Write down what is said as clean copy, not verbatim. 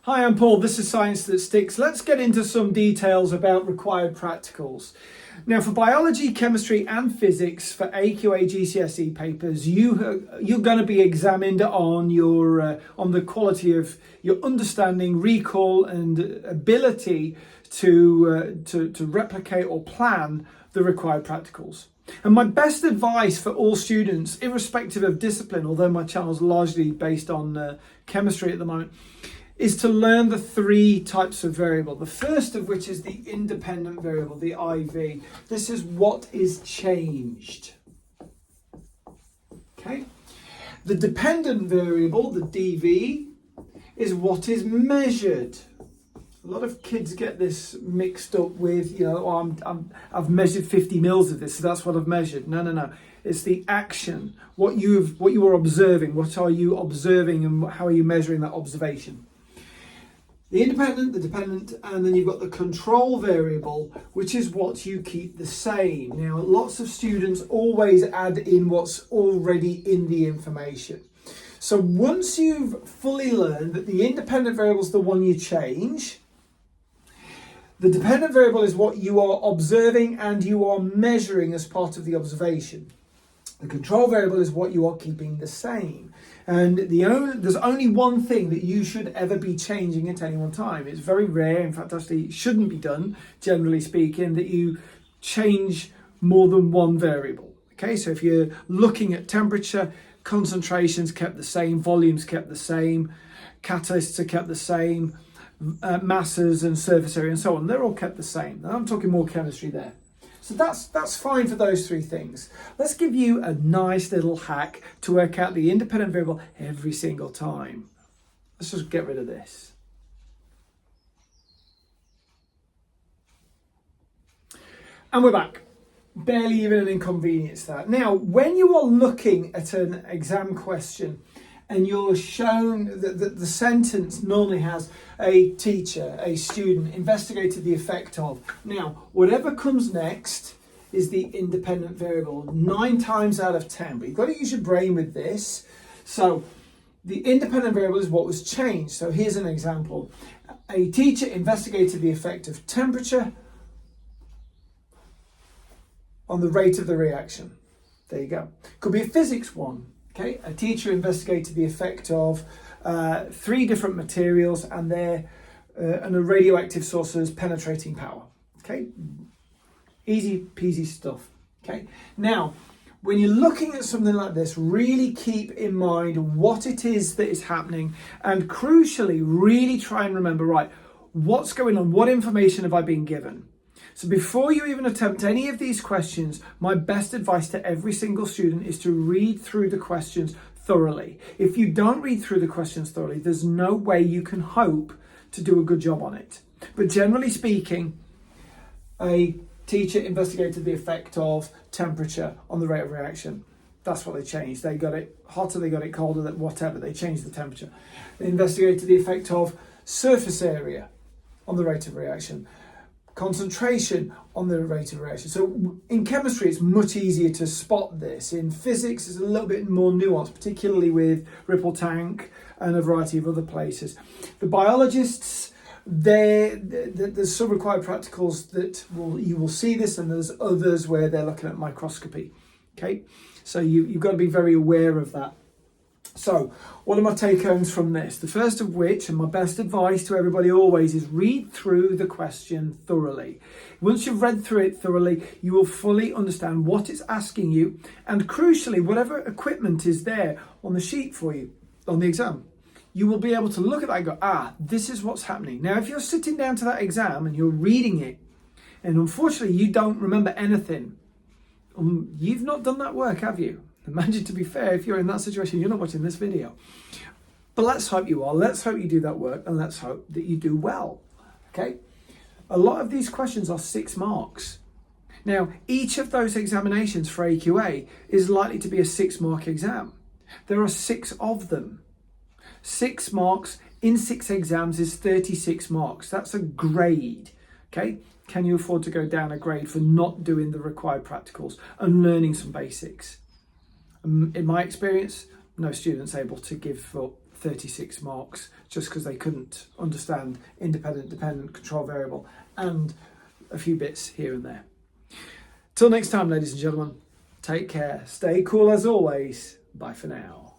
Hi, I'm Paul. This is Science That Sticks. Let's get into some details about required practicals. Now, for biology, chemistry and physics, for AQA GCSE papers, you're going to be examined on on the quality of your understanding, recall and ability to replicate or plan the required practicals. And my best advice for all students, irrespective of discipline, although my channel is largely based on chemistry at the moment, is to learn the three types of variable. The first of which is the independent variable, the IV. This is what is changed. Okay. The dependent variable, the DV, is what is measured. A lot of kids get this mixed up with, I've measured 50 mils of this, so that's what I've measured. No. It's the action, what you are observing. What are you observing, and how are you measuring that observation? The independent, the dependent, and then you've got the control variable, which is what you keep the same. Now, lots of students always add in what's already in the information. So once you've fully learned that the independent variable is the one you change, the dependent variable is what you are observing and you are measuring as part of the observation. The control variable is what you are keeping the same. And there's only one thing that you should ever be changing at any one time. It's very rare, in fact, actually shouldn't be done, generally speaking, that you change more than one variable. Okay, so if you're looking at temperature, concentrations kept the same, volumes kept the same, catalysts are kept the same, masses and surface area and so on, they're all kept the same. Now I'm talking more chemistry there. So that's fine for those three things. Let's give you a nice little hack to work out the independent variable every single time. Let's just get rid of this. And we're back. Barely even an inconvenience that. Now, when you are looking at an exam question and you're shown that the sentence normally has a teacher, a student, investigated the effect of. Now, whatever comes next is the independent variable, 9 times out of 10. But you've got to use your brain with this. So the independent variable is what was changed. So here's an example. A teacher investigated the effect of temperature on the rate of the reaction. There you go. Could be a physics one. Okay, a teacher investigated the effect of 3 different materials and a radioactive source's penetrating power. Okay, easy peasy stuff. Okay, now when you're looking at something like this, really keep in mind what it is that is happening, and crucially, really try and remember, right, what's going on, what information have I been given? So before you even attempt any of these questions, my best advice to every single student is to read through the questions thoroughly. If you don't read through the questions thoroughly, there's no way you can hope to do a good job on it. But generally speaking, a teacher investigated the effect of temperature on the rate of reaction. That's what they changed. They got it hotter, they got it colder, whatever. They changed the temperature. They investigated the effect of surface area on the rate of reaction. Concentration on the rate of reaction. So in chemistry, it's much easier to spot this. In physics, it's a little bit more nuanced, particularly with Ripple Tank and a variety of other places. The biologists, there's some required practicals that you will see this, and there's others where they're looking at microscopy. Okay, so you've got to be very aware of that. So, what are my take-homes from this? The first of which, and my best advice to everybody always, is read through the question thoroughly. Once you've read through it thoroughly, you will fully understand what it's asking you, and crucially, whatever equipment is there on the sheet for you, on the exam, you will be able to look at that and go, this is what's happening. Now, if you're sitting down to that exam and you're reading it, and unfortunately you don't remember anything, you've not done that work, have you? Imagine, to be fair, if you're in that situation, you're not watching this video. But let's hope you are. Let's hope you do that work, and let's hope that you do well. Okay? A lot of these questions are 6 marks. Now, each of those examinations for AQA is likely to be a 6-mark exam. There are 6 of them. 6 marks in 6 exams is 36 marks. That's a grade. Okay? Can you afford to go down a grade for not doing the required practicals and learning some basics? In my experience, no student's able to give up 36 marks just because they couldn't understand independent, dependent, control variable, and a few bits here and there. Till next time, ladies and gentlemen, take care. Stay cool as always. Bye for now.